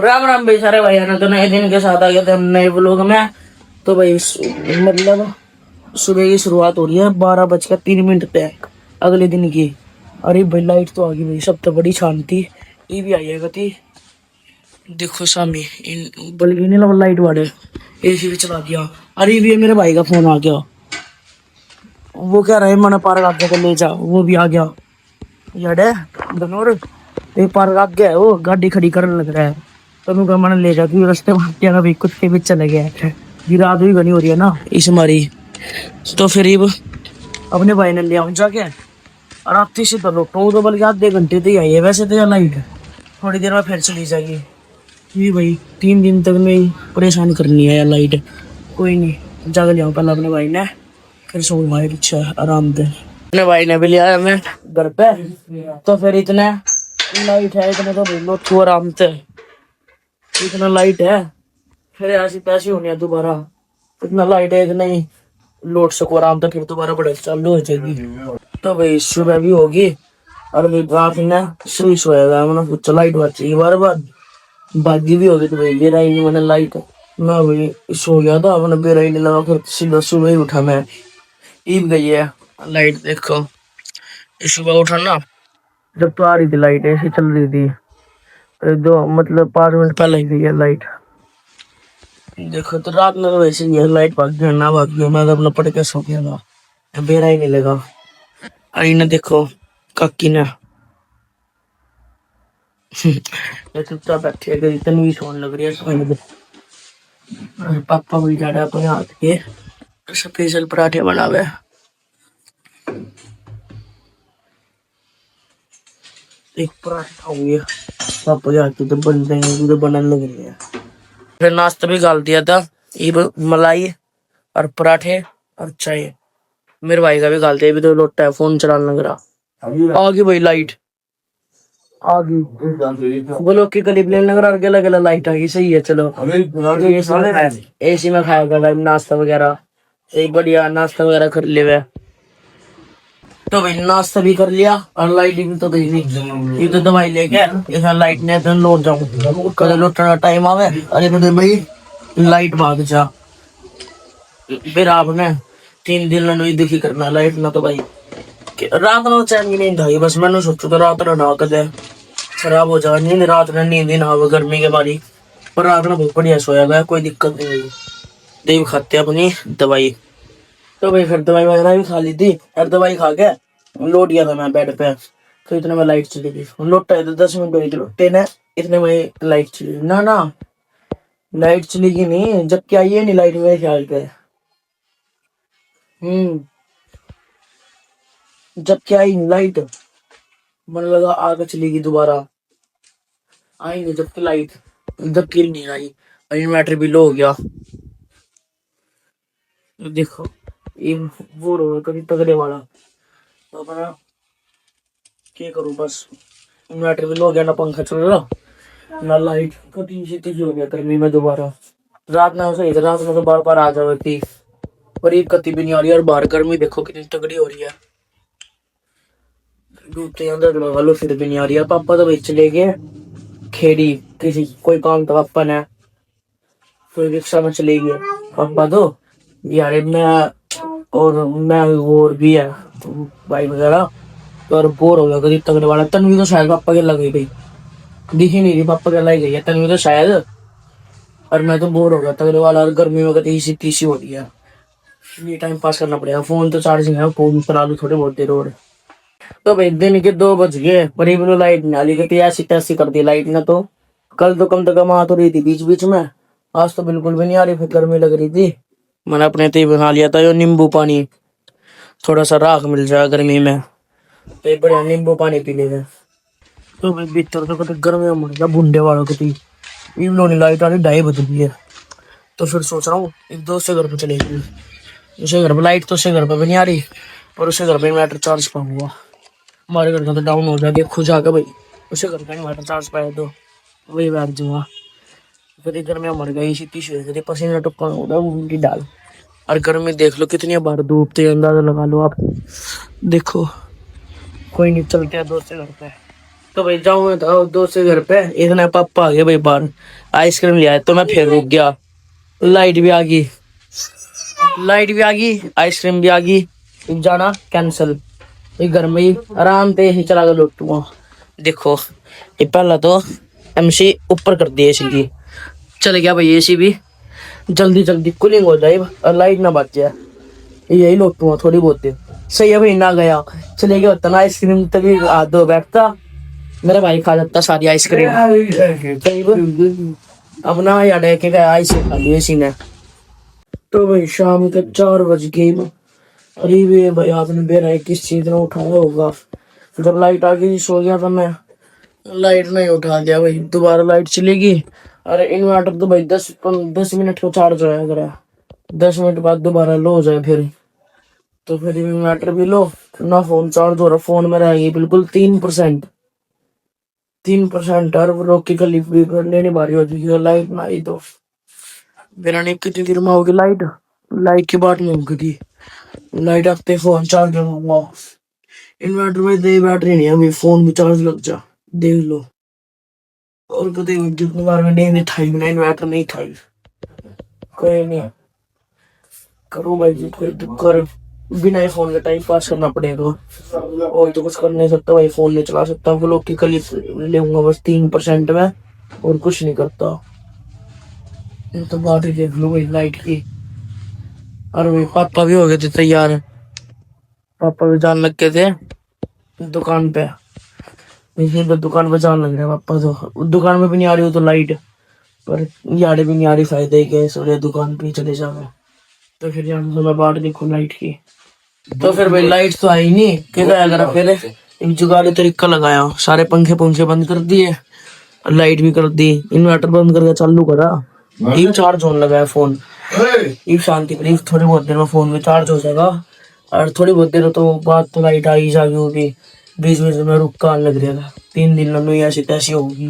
राम राम भाई सारे भाई तो नए दिन के साथ आ गए थे हम नए व्लॉग में। तो भाई मतलब सुबह की शुरुआत हो रही है 12:03 पे अगले दिन की। अरे भाई लाइट तो आ गई भाई, सब तो बड़ी शांति। ये भी आई है गति, देखो सामने इन बल्कि नहीं लगा लाइट वाले एसी भी चला दिया। अरे भी मेरे भाई का फोन आ गया, वो कह रहा है मन पार्क आगे को ले जा, वो भी आ गया। याडे धनोर ये पार्क आ गया है, वो गाड़ी खड़ी करने लग रहा है। तो मैं मैंने ले जा तू रास्ते में क्या भी कुत्ते भी चले गए हैं। ये रात भी बनी हो रही है ना इस मारी। तो फिर ये अपने भाई ने ले आऊं जाके और रात से तो लौटू तो बल्कि आधे घंटे तो ही आई है वैसे तो। लाइट थोड़ी देर में फिर चली जाएगी। ये भाई 3 दिन तक नहीं परेशान करनी है यार लाइट। कोई नहीं, जाके ले आऊं पहले अपने भाई ने, फिर सो भाई अच्छा आराम से। अपने भाई ने भी लिया हमें घर पे। तो फिर इतने लाइट है इतने तो भाई लो तू आराम से, इतना लाइट है फिर ऐसी तैसी होनी है दोबारा। इतना लाइट है इतना ही लोड सको आराम तक, फिर दोबारा बढ़े चालू हो जाएगी। तो भाई सुबह भी होगी और भाई रात में सुई सोएगा मैंने कुछ लाइट बची बार बार बागी भी होगी। तो भाई बेरा ही नहीं मैंने लाइट मैं भाई सो गया था, मैंने बेरा ही नहीं लगा, फिर सीधा सुबह ही उठा मैं। ईब गई है लाइट देखो। सुबह उठा ना जब तो आ रही थी लाइट ऐसी चल रही थी, दो मतलब 5 मिनट पहले ही गई है लाइट। देखो तो रात में तो वैसे ही है, लाइट भाग गया ना भाग गया, मैं तो अपना पढ़ के सो गया था, बेरा ही नहीं लगा। आई ना देखो काकी ने ये चुपचाप बैठी है, इतनी भी सोने लग रही है सोने में। और पापा भी जा रहा अपने हाथ के स्पेशल पराठे बनावे। एक पराठे खाऊंगी पापा के हाथ के तो बन जाएंगे, तो बनाने लग रही है। फिर नाश्ता भी डाल दिया था, ये मलाई और पराठे और चाय। मेरे भाई का भी डाल दिया, भी तो लोटा है फोन चलाने लग रहा। आ गई भाई लाइट आ गई, बोलो कि करीब लेने लग रहा, अकेला अकेला लाइट आ गई सही है। चलो एसी में खाएगा भाई नाश्ता वगैरह, एक बढ़िया नाश्ता वगैरह कर लिया। तो भाई नाश्ता भी कर लिया और लाइट भी तो गई नहीं, ये तो दवाई लेके इधर लाइट ने तो लौट जाऊं कल लौटना टाइम आवे। अरे तो भाई लाइट भाग जा, फिर आपने 3 दिन नहीं दुखी करना लाइट ना। तो भाई रात में चैन की नींद आई, बस मैंने सोचू तो रात ना कदे खराब हो जाए नींद, रात में नींद ही ना हो गर्मी के बारी। पर रात में बहुत बढ़िया सोया गया, कोई दिक्कत नहीं हुई। देव खाते अपनी दवाई। तो भाई फिर दवाई वगैरह भी खा ली थी और दवाई खा के लौट गया था मैं बेड पे। तो इतने में लाइट चली गई, लौटा है तो 10 मिनट हुई थी लौटे ने, इतने में लाइट चली ना ना लाइट चली गई नहीं, जबकि आई है नहीं लाइट मेरे ख्याल पे। जबकि आई नहीं लाइट, मन लगा आगे चली गई दोबारा, आई नहीं जबकि लाइट, जबकि नहीं आई। इन्वर्टर भी लो हो गया। देखो ये वो रो कभी तगड़े वाला। तो अपना क्या करूं, बस इन्वर्टर भी लो हो गया, ना पंखा चल रहा ना लाइट, कभी सीधी हो गया गर्मी में दोबारा। रात में सही था, रात में तो बार बार आ जाती पर ये कति भी नहीं आ रही। और बाहर गर्मी देखो कितनी तगड़ी हो रही है, डूबते अंदर लगा लो फिर भी नहीं आ रही है। पापा तो भाई चले गए खेड़ी, किसी कोई काम था पापा ने, फिर रिक्शा में चले गए पापा तो। यार मैं और भी है भाई वगैरह, तो और बोर हो गया कभी तगड़े वाला। तन्वी तो शायद पापा के लग गई भाई, दिख ही नहीं रही, पापा के लाई गई है तन्वी तो शायद। और मैं तो बोर हो गया तगड़े वाला, और गर्मी में कभी इसी तीसी हो रही है, ये टाइम पास करना पड़ेगा। फोन तो चार्जिंग है, फोन चला लूं थोड़ी बहुत देर और। तो भाई दिन के 2 बज गए पर इवन लाइट नहीं आ रही, क्योंकि ऐसी तैसी कर दी लाइट ने। तो कल तो कम से कम आ तो रही थी बीच बीच में, आज तो बिल्कुल भी नहीं आ रही, फिर गर्मी लग रही थी। मैंने अपने ते बना लिया था यो नींबू पानी, थोड़ा सा राहत मिल जाए गर्मी में, तो एक बढ़िया नींबू पानी पी लेगा। तो भाई भीतर तो कभी गर्मी में मर गया बूढ़े वालों की इवन लाइट आ रही 2:30 बज गई है। तो फिर सोच रहा हूँ एक दोस्त से घर पे चलेगी, उसे घर पे लाइट तो उसे घर पे भी नहीं आ रही, पर उसे घर पे इन्वर्टर चार्ज पाऊंगा। हमारे घर का तो डाउन हो जाएगा खुद जाकर भाई, उसे घर का इन्वर्टर चार्ज पाया तो वही बैठ जाऊंगा। फिर घर में मर गई इसी तीसरे पसीना टुक्का होगा उनकी डाल। और गर्मी देख लो कितनी बार धूपते अंदाजा लगा लो आप। देखो कोई नहीं, चलते हैं दोस्त के घर पे। तो भाई जाऊँ मैं तो दोस्त के घर पे, इतने पापा आ गए भाई बाहर, आइसक्रीम ले आए तो मैं फिर रुक गया। लाइट भी आ गई, आइसक्रीम भी आ गई, जाना कैंसल। ये घर में ही आराम से ही चला गया लोटूआ। देखो ये पहला तो एमसी ऊपर कर दिया एसी की, चल गया भाई एसी भी, जल्दी जल्दी कूलिंग हो जाए और लाइट ना बच जाए। यही लोटूआ थोड़ी बहुत देर सही है भाई, ना गया चले गया होता ना आइसक्रीम तभी हाथ धो बैठता, मेरा भाई खा जाता सारी आइसक्रीम। अपना याद है कि आइसक्रीम खा ली एसी ने। तो भाई शाम के 4 बज गए। अरे भी भाई आपने बेरा किस चीज ने उठाया होगा, जब लाइट आ गई सो गया था मैं, लाइट नहीं उठा दिया भाई, दोबारा लाइट चलेगी। अरे इन्वर्टर तो भाई 10 मिनट को चार्ज होया करा, 10 मिनट बाद दोबारा लो हो जाए फिर, तो फिर इन्वर्टर भी लो ना, फोन चार्ज हो रहा, फोन में रहेगी बिल्कुल 3%। 3% और रोक की कलीफ भी करने नहीं बारी हो चुकी है, लाइट ना आई तो मेरा नहीं कितनी देर में होगी लाइट, लाइट की बात नहीं होगी थी। लाइट आते फोन चार्ज लगाऊंगा, इन्वर्टर में दे बैटरी नहीं है, अभी फोन भी चार्ज लग जा, देख लो। और कभी जितनी बार मैंने नहीं थाई बिना इन्वर्टर नहीं थाई, कोई नहीं करूँ भाई जी, कोई कर बिना ही फोन के टाइम पास करना पड़ेगा, और तो कुछ कर नहीं सकता भाई, फोन नहीं चला सकता, वो लोग की कल लेऊंगा बस 3% में, और कुछ नहीं करता। ये तो बात ही देख लो भाई लाइट की। और भाई पापा भी हो गए थे तैयार, पापा भी जान लग गए थे दुकान पे, इसी तो दुकान पे जान लग रहा है पापा, तो दुकान में भी नहीं आ रही हो तो लाइट, पर यार भी नहीं आ रही, फायदे के सोरे दुकान पे चले जाओ, तो फिर यहाँ से मैं बाहर देखूँ लाइट की। तो फिर भाई लाइट तो आई नहीं, क्या करा फिर एक जुगाड़ी तरीका लगाया, सारे पंखे पंखे बंद कर दिए, लाइट भी कर दी, इन्वर्टर बंद करके चालू करा, ये चार्ज होने लगा है फोन, ये शांति करीब थोड़ी बहुत देर में फोन में चार्ज हो जाएगा, और थोड़ी बहुत देर तो बाद तो लाइट आ ही जाएगी होगी, बीच बीच में रुक कर आने लग रहेगा, 3 दिन में ऐसी तैसी होगी।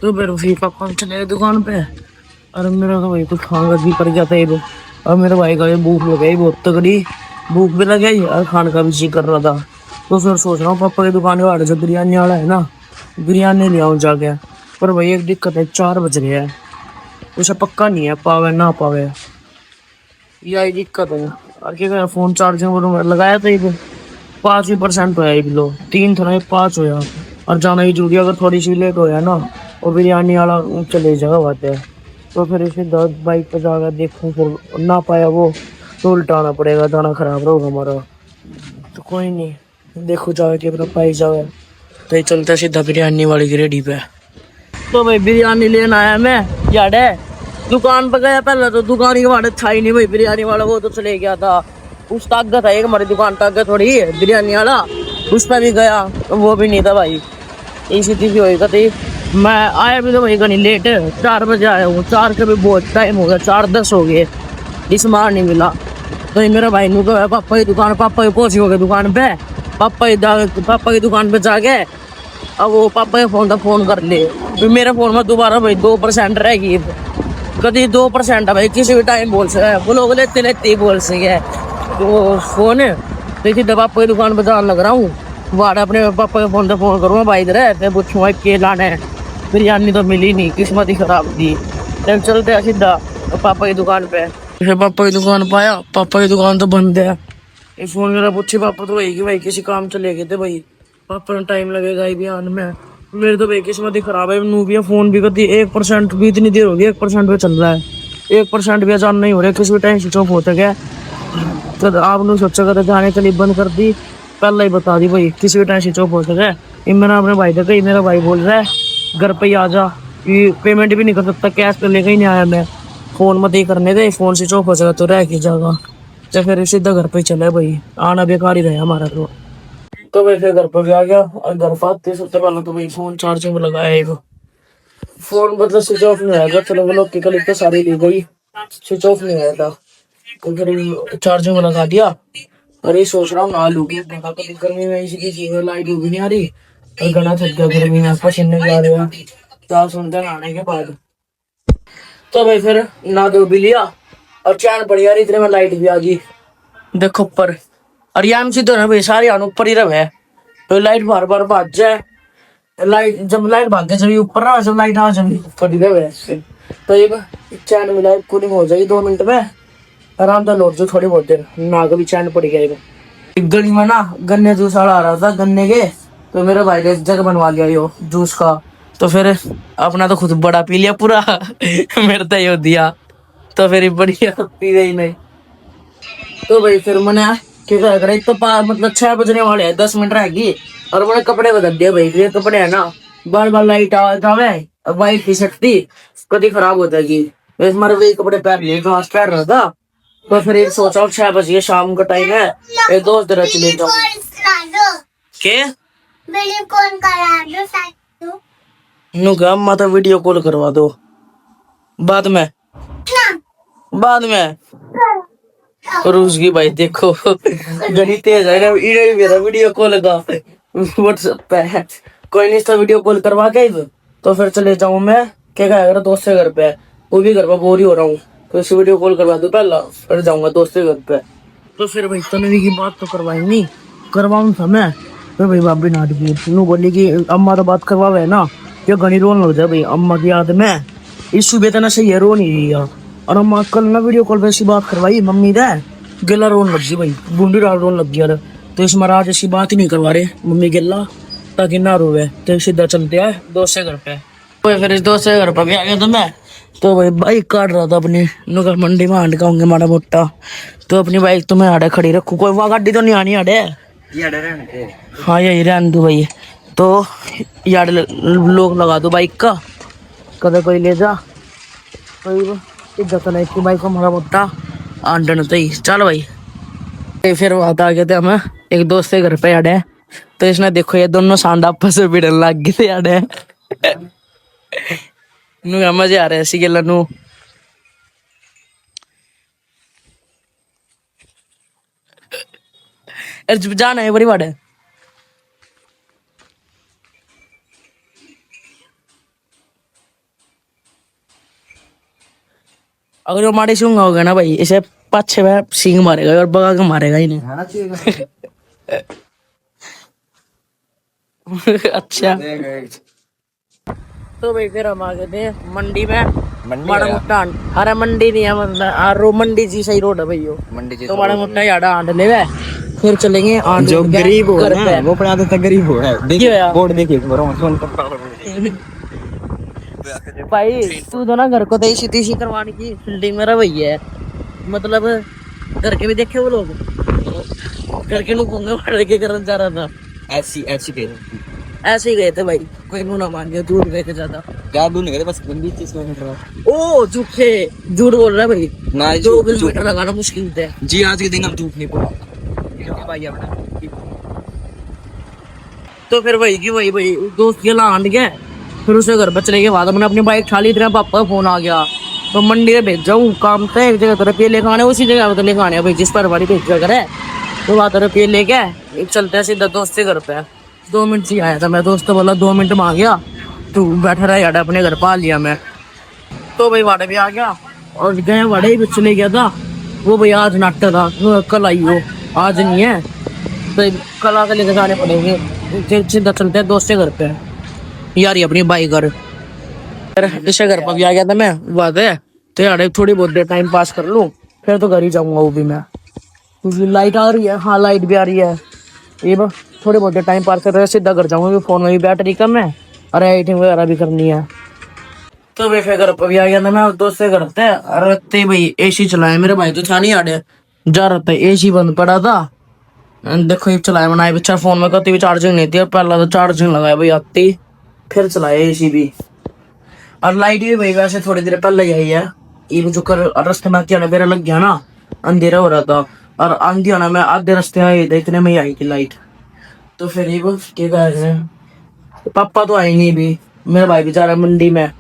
तो फिर पापा चले गए दुकान पे, और मेरा तो भाई कुछ खाने का भी पड़ गया था ये, और मेरे भाई का भूख लग गई बहुत तगड़ी, भूख भी लग गई और खाने का भी जी कर रहा था। तो फिर सोच रहा हूँ पापा की दुकान के बाहर जो बिरयानी वाला है ना, बिरयानी ले आऊँ जाके, पर भाई एक दिक्कत है, 4 बज रहे हैं, उसे पक्का नहीं है पावे ना पावे, यही दिक्कत है। और क्या करें, फोन चार्जिंग लगाया था ये 5% तो है ये लो, 3 था ना 5 होया, और जाना ही जरूरी, अगर थोड़ी सी लेट होया ना और बिरयानी वाला चले जाएगा बात है, तो फिर इसे 10 बाइक पे जाकर देखूँ, फिर ना पाया वो तो उल्टाना पड़ेगा, दाना खराब होगा हमारा, तो कोई नहीं देखो जाओ कि अपना पाई जाओ, तो ये चलता सीधा बिरयानी वाली की रेडी पे। तो भाई बिरयानी लेना आया मैं, याद है दुकान पे गया पहले, तो दुकान के बाहर था ही नहीं भाई बिरयानी वाला, वो तो चले गया था, उस ताकत था एक हमारी दुकान ताकत थोड़ी बिरयानी वाला, उस पर भी गया तो वो भी नहीं था भाई, इसी चीज होएगा थी। मैं आया भी तो भाई कहीं लेट, 4 बजे आया हूँ, 4 के भी बहुत टाइम हो गया, 4:10 हो गए, इस मार नहीं मिला। तो ये मेरा भाई नुका पापा की दुकान, पापा की पहुंच हो गए दुकान पे, पापा की दुकान पे जाके अब वो पापा के फोन का फोन कर ले, फिर मेरे फोन में दोबारा भाई 2% रह गई, कभी 2% है भाई, किसी भी टाइम बोल सकते हैं वो लोग, लेते लेते ही बोल सके तो फोन, तो इसी पापा की दुकान पर जान लग रहा हूँ, वाड़ा अपने पापा के फोन से फोन करूँगा, भाई इधर है पूछूँगा के लाना है, बिरयानी तो मिली नहीं, किस्मत ही खराब थी। चल चलते हैं सीधा पापा की दुकान पे, फिर पापा की दुकान पाया, पापा की दुकान तो बंद है, ये फोन मेरा पूछे पापा तो वही कि भाई किसी काम चले गए थे भाई, पापा ने टाइम लगेगा ही भी आने में, मेरे तो भाई किस्मत ही खराब है, नू भी फोन भी करती 1% भी इतनी देर होगी, 1% पे चल रहा है, 1% भी आसान नहीं हो रहा है, किसी भी टाइम स्विच ऑफ होता है, तो आपने सोचा कर जाने के लिए बंद कर दी, पहले ही बता दी भाई किसी भी टाइम स्विच ऑफ हो सके। मैंने अपने भाई से कही, मेरा भाई बोल रहा है घर पे ही आ जा, कि पेमेंट भी नहीं कर सकता, कैश पे लेके ही नहीं आया मैं, फोन मत ही करने दे, फोन स्विच ऑफ हो जाएगा तो रह के जाएगा, तो फिर सीधा घर पे ही चले भाई, आना बेकार ही रहा हमारा तो भाई फिर घर पर भी आ गया, और घर पर आते सबसे पहले तो भाई फोन चार्जिंग में लगाया एक, फोन मतलब स्विच ऑफ नहीं आएगा, चलो वो लोग की क्लिप तो सारी ली गई, स्विच ऑफ नहीं आया था, तो फिर चार्जिंग में लगा दिया, अरे सोच रहा हूँ नहा लूंगी, देखा कभी गर्मी में इसी की चीज लाइट भी नहीं आ रही, और गला थक गया गर्मी में, पसीने भी आ रहे हैं, क्या सुनते नहाने के बाद। तो भाई फिर नहा धो भी लिया, और चैन पड़ी यार, इतने में लाइट भी आ गई, देखो ऊपर, और याम सी तो ना भाई सारे ऊपर ही रहे, तो लाइट बार बार भाज जाए, लाइट जब लाइट भाग के चली ऊपर ना, जब लाइट आ चली ऊपर इधर वैसे, तो ये चैन मिला कूलिंग हो जाएगी 2 मिनट में, आराम से लौट जाओ थोड़ी बहुत देर ना, कभी चैन पड़ गया एक गली में ना, गन्ने जूस वाला आ रहा था गन्ने के, तो मेरे भाई ने जग बनवा लिया यो जूस का, तो फिर अपना तो खुद बड़ा पी लिया पूरा मेरे तो यो दिया, तो फिर बढ़िया पी गई नहीं। तो भाई फिर मैंने क्या करा, एक तो मतलब 6 बजने वाले हैं, 10 मिनट रहेगी, और मैंने कपड़े बदल दिए भाई, ये कपड़े है ना बार बार लाइट आवे, वाइट टी शर्ट थी कभी खराब हो जाएगी, वैसे हमारे वही कपड़े पहन लिए जो आज पहन रहा था। तो फिर एक सोचा 6 बजे शाम का टाइम है, एक दोस्त तरह चले जाओ के नुका अम्मा तो वीडियो कॉल करवा दो बाद में, बाद में और उसकी भाई देखो गणी तेज है ना, इन्हें भी मेरा वीडियो कॉल लगा व्हाट्सएप पे है, कोई नहीं, इसका वीडियो कॉल करवा के तो फिर चले जाऊं मैं, क्या कहेगा दोस्त के घर पे, वो भी घर पर बोर ही हो रहा हूँ, तो इसे वीडियो कॉल करवा दो पहला, फिर जाऊंगा दोस्त के घर पे। तो फिर भाई तनवी की बात तो करवाई नहीं, करवाऊं था मैं, फिर भाई भाभी नाट की नू बोली कि अम्मा तो बात करवावे ना, क्या घनी रोन लग जाए भाई अम्मा की याद में, इस सुबह तो ना सही है, रो नहीं रही है, और अम्मा कल ना वीडियो कॉल पे ऐसी बात करवाई मम्मी दे, गिला रोन लग गई भाई, बूंदी डाल रोन लग गया, तो इस महाराज ऐसी बात ही नहीं करवा रहे मम्मी गिला, ताकि ना रोवे, तो सीधा चलते हैं दोस्त के घर पे। तो फिर इस दोस्त के घर पर भी आ गया था मैं, तो भाई बाइक काट रहा था अपनी, नुकर मंडी में हांड का माड़ा मोटा, तो अपनी बाइक तो मैं आड़े खड़ी रखू, कोई वहाँ गाड़ी तो नहीं आनी आड़े, हाँ यही रहने दो भाई, तो यार लोग लगा दो बाइक का, कदे कोई ले जा, कोई इज्जत नहीं की बाइक को माड़ा मोटा आंडन तो ही चल भाई। फिर बात आ गए थे हम एक दोस्त के घर पे अड़े, तो इसने देखो ये दोनों सांड आपस में भिड़न लग गए थे अड़े नु मजे आ रहे ऐसी गल नू, जाना है बड़ी बात है, अगर वो मारे सूंगा होगा ना भाई, इसे पाछे में सींग मारेगा और बगा के मारेगा इन्हें अच्छा। तो भाई फिर हम आ गए थे मंडी में, माड़ा मोटा अरे मंडी नहीं है मतलब मंडी जी सही रोड है भाई यो मंडी जी, तो माड़ा मोटा याडा आंड ले वे, फिर चलेंगे आंड जो गरीब हो ना वो अपना तो गरीब हो है, देखिए बोर्ड देखिए भाई तू तो ना घर को देसी तीसी करवाने की फील्डिंग में रही है, मतलब घर के भी देखे वो लोग, घर के लोग होंगे मार के करने जा रहा था, ऐसे ही गए थे भाई, कोई ना मान गया, दूर गए थे ज्यादा दूर नहीं गए, बस गंदी चीज ओ झूठे झूठ बोल रहा है भाई ना, 2 किलोमीटर लगाना मुश्किल है जी, आज के दिन हम झूठ नहीं बोला भाई अपना। तो फिर वही दोस्त के लांड गए, फिर उसे घर पर चले गए, बाद मैंने अपनी बाइक उठा ली, तेरा पापा का फोन आ गया, तो मंडी में भेज जाऊँ काम था, एक जगह तो रुपये लेके आने, उसी जगह तो लेके आने भाई जिस पर हमारी भेज करे, तो वहाँ तो रुपये लेके चलते हैं सीधा दोस्त के घर पे। 2 मिनट से आया था मैं, दोस्त तो बोला 2 मिनट में आ गया, तू बैठा रहा यार, अपने घर पा लिया मैं, तो भाई वाड़े भी आ गया, और गए वाड़े भी चले गया था, वो भाई आज नाटक था, कल आई हो आज नहीं है, तो कल आकर लेकर जाने पड़ेंगे, सीधा चलते हैं दोस्त के घर पे यार, अपनी बाइक घर इसे घर पर भी आ गया था मैं, बात है तो यार थोड़ी बहुत देर टाइम पास कर लूँ, फिर तो घर ही जाऊंगा वो भी मैं, क्योंकि लाइट आ रही है, हाँ लाइट भी आ रही है, ये बस थोड़ी बहुत देर टाइम पास कर रहे सीधा घर जाऊंगा, फोन में भी बैटरी कम है और एडिटिंग वगैरह भी करनी है। तो वे फिर घर पर भी आ गया था मैं, दोस्त से करते हैं, अरे भाई एसी चलाया, मेरे भाई तो था नहीं आड़े जा रहा था, एसी बंद पड़ा था, देखो ये चलाया बनाए बच्चा, फोन में कभी भी चार्जिंग नहीं थी, और पहला तो चार्जिंग लगाया भाई आती, फिर चलाया एसी भी, और लाइट भी भाई वैसे थोड़ी देर पहले ही आई है, ये जो कर रास्ते में आना मेरा लग गया ना, अंधेरा हो रहा था, और आंधी आना मैं आधे रास्ते आए थे, इतने में ही आई थी लाइट। तो फिर ये क्या कह रहे हैं, पापा तो आए नहीं भी, मेरा भाई भी जा रहा है मंडी में,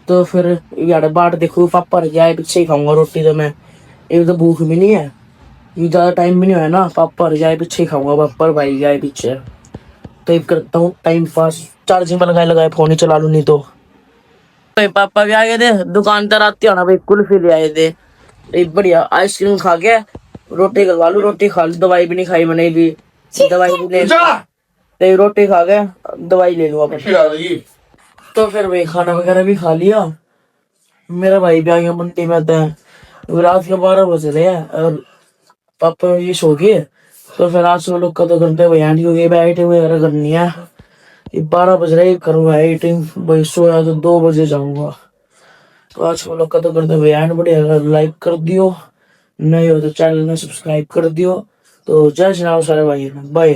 तो फिर यार बाट देखो पापा रह जाए पीछे ही खाऊंगा रोटी, तो मैं एक तो भूख भी नहीं है, ये ज्यादा टाइम भी नहीं हुआ ना, पापा रह जाए पीछे ही खाऊंगा, पापा भाई जाए पीछे, तो ये करता हूँ टाइम पास, चार्जिंग पर लगाए फोन ही चला लू नहीं तो पापा भी आ गए थे दुकान पर, आते होना भाई कुल्फी ले आए थे, एक बढ़िया आइसक्रीम खा के रोटी करवा लू, रोटी खा लू, दवाई भी नहीं खाई मैंने भी, दवाई भी ले रोटी खा गए दवाई ले लो अपन। तो फिर भाई खाना वगैरह भी खा लिया। मेरा भाई भी आ गया मंडी में आता है। रात के 12 बज रहे हैं और पापा ये सो गए। तो फिर आज सुबह लोग कदर करते हैं भाई आंटी को एडिटिंग वगैरह करनी है। ये 12 बज रहे करूंगा एडिटिंग। भाई सोया तो 2 बजे जाऊंगा। तो आज को लोग कदर करते हैं भाई एंड बढ़िया लाइक कर दियो, नहीं हो तो चैनल में सब्सक्राइब कर दियो। तो जय श्री राम सारे भाई, बाय।